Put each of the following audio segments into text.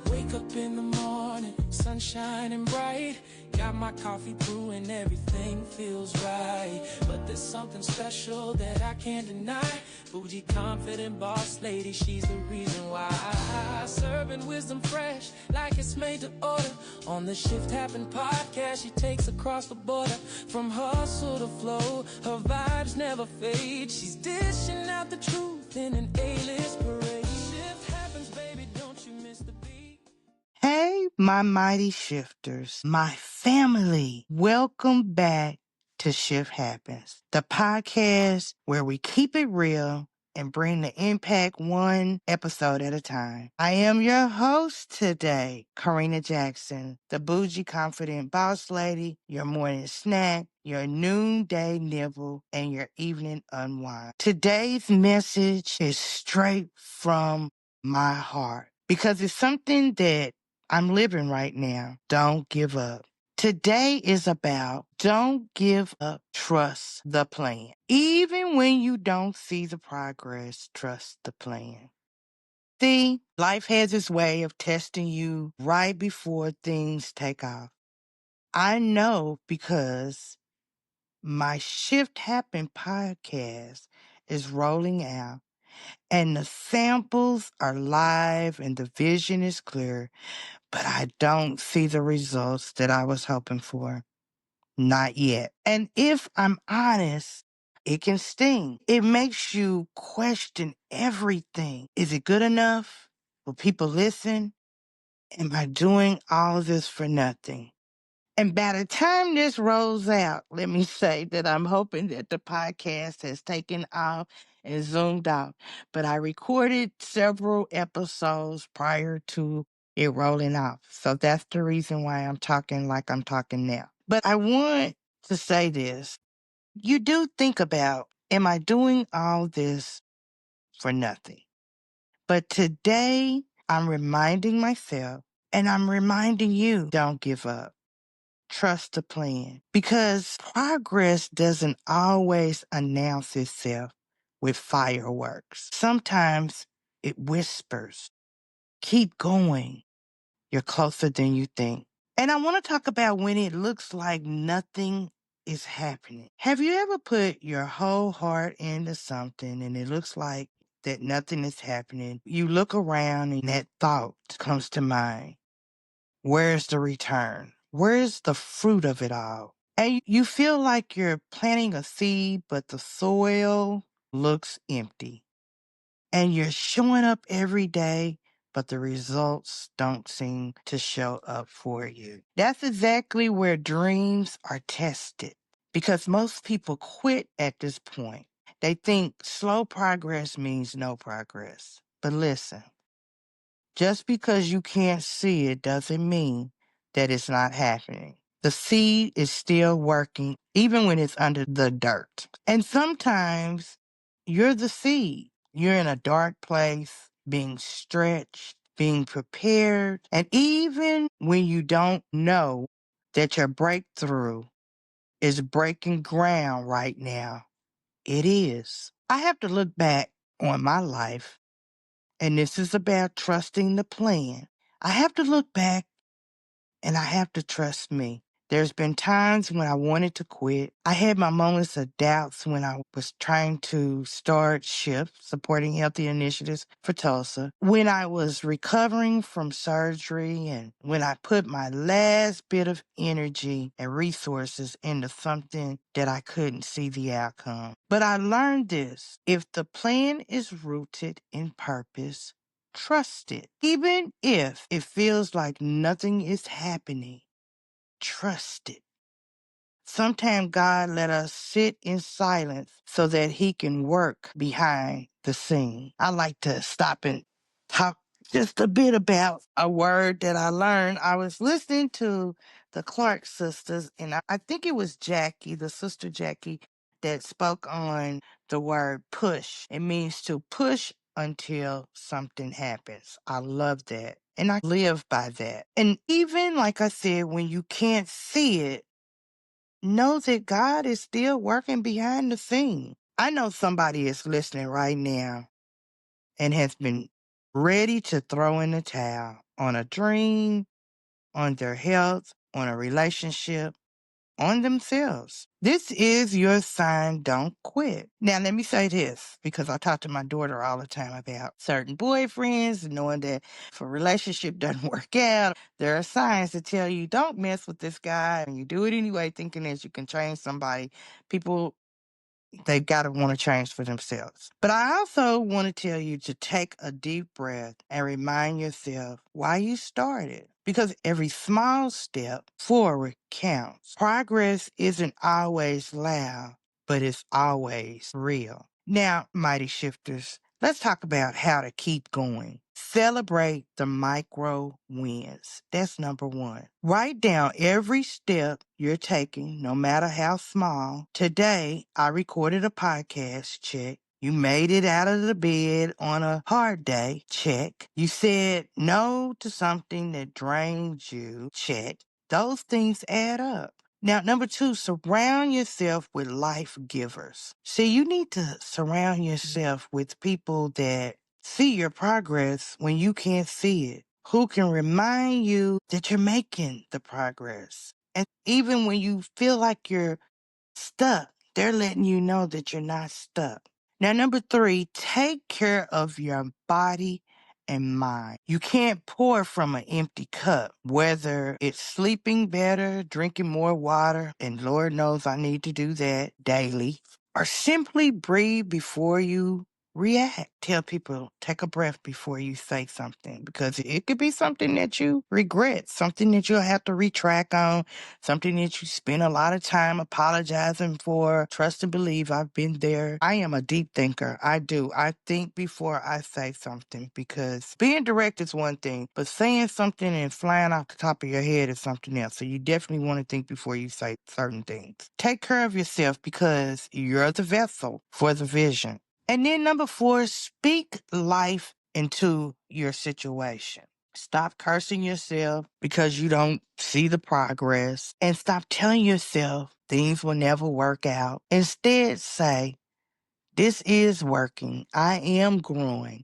Wake up in the morning, sun shining bright. Got my coffee brewing, everything feels right. But there's something special that I can't deny. Bougie, confident boss lady, she's the reason why. Serving wisdom fresh, like it's made to order. On the Shift Happen podcast, she takes across the border. From hustle to flow, her vibes never fade. She's dishing out the truth in an A-list parade. Shift happens, baby, don't you miss the beat. Hey, my mighty shifters, my family, welcome back to Shift Happens, the podcast where we keep it real and bring the impact one episode at a time. I am your host today, Corrina Jackson, the bougie confident boss lady, your morning snack, your noonday nibble, and your evening unwind. Today's message is straight from my heart because it's something that I'm living right now. Don't give up. Today is about don't give up. Trust the plan. Even when you don't see the progress, trust the plan. See, life has its way of testing you right before things take off. I know because my Shift Happen podcast is rolling out and the samples are live and the vision is clear, but I don't see the results that I was hoping for. Not yet. And if I'm honest, it can sting. It makes you question everything. Is it good enough? Will people listen? Am I doing all this for nothing? And by the time this rolls out, let me say that I'm hoping that the podcast has taken off and zoomed out. But I recorded several episodes prior to it rolling out. So that's the reason why I'm talking like I'm talking now. But I want to say this. You do think about, am I doing all this for nothing? But today I'm reminding myself and I'm reminding you, don't give up. Trust the plan because progress doesn't always announce itself with fireworks. Sometimes it whispers, keep going. You're closer than you think. And I want to talk about when it looks like nothing is happening. Have you ever put your whole heart into something and it looks like that nothing is happening? You look around and that thought comes to mind. Where's the return? Where's the fruit of it all? And you feel like you're planting a seed, but the soil looks empty. And you're showing up every day, but the results don't seem to show up for you. That's exactly where dreams are tested because most people quit at this point. They think slow progress means no progress. But listen, just because you can't see it doesn't mean that it's not happening. The seed is still working even when it's under the dirt. And sometimes you're the seed. You're in a dark place, being stretched, being prepared. And even when you don't know that your breakthrough is breaking ground right now, it is. I have to look back on my life, and this is about trusting the plan. I have to look back and I have to trust me. There's been times when I wanted to quit. I had my moments of doubts when I was trying to start Shift, supporting healthy initiatives for Tulsa. When I was recovering from surgery and when I put my last bit of energy and resources into something that I couldn't see the outcome. But I learned this. If the plan is rooted in purpose, trust it. Even if it feels like nothing is happening, trust it. Sometimes God let us sit in silence so that he can work behind the scene. I like to stop and talk just a bit about a word that I learned. I was listening to the Clark sisters, and I think it was Jackie, the sister Jackie, that spoke on the word push. It means to push until something happens. I love that. And I live by that. And even like I said, when you can't see it, know that God is still working behind the scene. I know somebody is listening right now and has been ready to throw in the towel on a dream, on their health, on a relationship, on themselves. This is your sign, don't quit. Now, let me say this, because I talk to my daughter all the time about certain boyfriends and knowing that if a relationship doesn't work out, there are signs to tell you don't mess with this guy. And you do it anyway, thinking that you can change somebody. People, they've got to want to change for themselves. But I also want to tell you to take a deep breath and remind yourself why you started. Because every small step forward counts. Progress isn't always loud, but it's always real. Now, Mighty Shifters, let's talk about how to keep going. Celebrate the micro wins. That's number one. Write down every step you're taking, no matter how small. Today, I recorded a podcast. Check. You made it out of the bed on a hard day. Check. You said no to something that drained you. Check. Those things add up. Now, number two, surround yourself with life givers. See, you need to surround yourself with people that see your progress when you can't see it, who can remind you that you're making the progress. And even when you feel like you're stuck, they're letting you know that you're not stuck. Now, number three, take care of your body and mind. You can't pour from an empty cup, whether it's sleeping better, drinking more water, and Lord knows I need to do that daily, or simply breathe before you react. Tell people, take a breath before you say something, because it could be something that you regret, something that you'll have to retract on, something that you spend a lot of time apologizing for. Trust and believe, I've been there. I am a deep thinker. I do. I think before I say something, because being direct is one thing, but saying something and flying off the top of your head is something else. So you definitely want to think before you say certain things. Take care of yourself, because you're the vessel for the vision. And then number four, speak life into your situation. Stop cursing yourself because you don't see the progress, and stop telling yourself things will never work out. Instead, say, this is working. I am growing,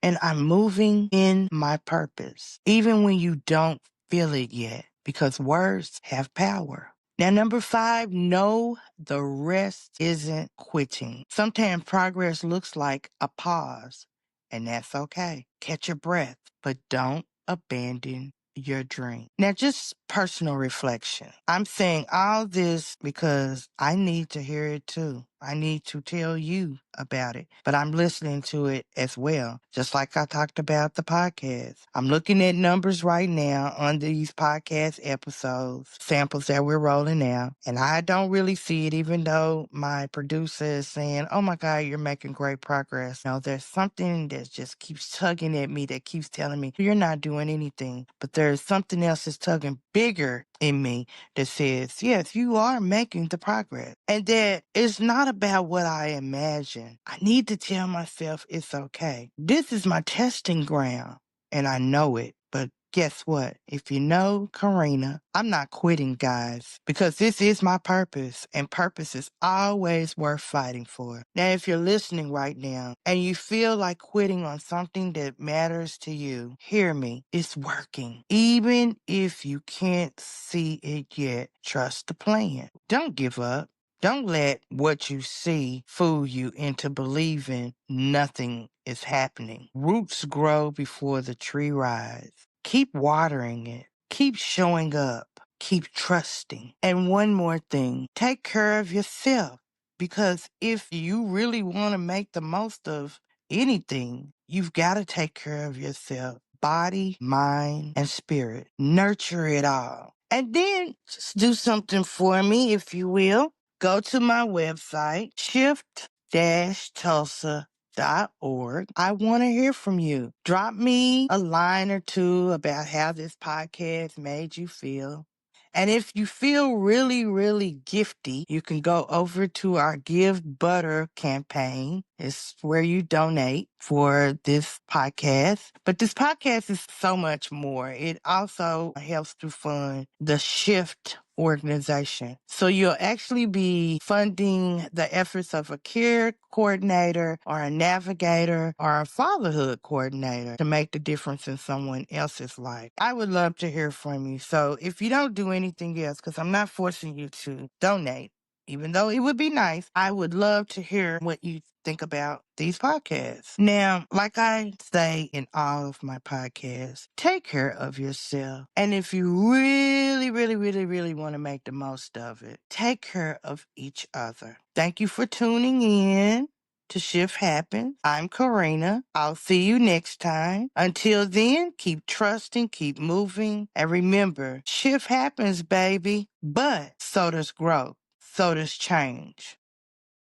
and I'm moving in my purpose, even when you don't feel it yet, because words have power. Now, number five, know the rest isn't quitting. Sometimes progress looks like a pause, and that's okay. Catch your breath, but don't abandon your dream. Now, just personal reflection. I'm saying all this because I need to hear it too. I need to tell you about it, but I'm listening to it as well. Just like I talked about the podcast. I'm looking at numbers right now on these podcast episodes, samples that we're rolling out, and I don't really see it, even though my producer is saying, oh my God, you're making great progress. No, there's something that just keeps tugging at me, that keeps telling me, you're not doing anything. But there's something else that's tugging bigger in me that says, yes, you are making the progress. And that it's not about what I imagine. I need to tell myself it's okay. This is my testing ground, and I know it. But guess what? If you know Corrina, I'm not quitting, guys, because this is my purpose, and purpose is always worth fighting for. Now, if you're listening right now and you feel like quitting on something that matters to you, hear me. It's working. Even if you can't see it yet, trust the plan. Don't give up. Don't let what you see fool you into believing nothing is happening. Roots grow before the tree rise. Keep watering it. Keep showing up. Keep trusting. And one more thing, take care of yourself. Because if you really want to make the most of anything, you've got to take care of yourself. Body, mind, and spirit. Nurture it all. And then just do something for me, if you will. Go to my website, shift-tulsa.org. I want to hear from you. Drop me a line or two about how this podcast made you feel. And if you feel really, really gifty, you can go over to our Give Butter campaign. It's where you donate for this podcast. But this podcast is so much more. It also helps to fund the Shift organization. So you'll actually be funding the efforts of a care coordinator or a navigator or a fatherhood coordinator to make the difference in someone else's life. I would love to hear from you. So if you don't do anything else, because I'm not forcing you to donate, even though it would be nice, I would love to hear what you think about these podcasts. Now, like I say in all of my podcasts, take care of yourself. And if you really, really, really, really want to make the most of it, take care of each other. Thank you for tuning in to Shift Happens. I'm Corrina. I'll see you next time. Until then, keep trusting, keep moving, and remember, shift happens, baby, but so does growth. So does change.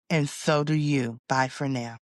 And so do you. Bye for now.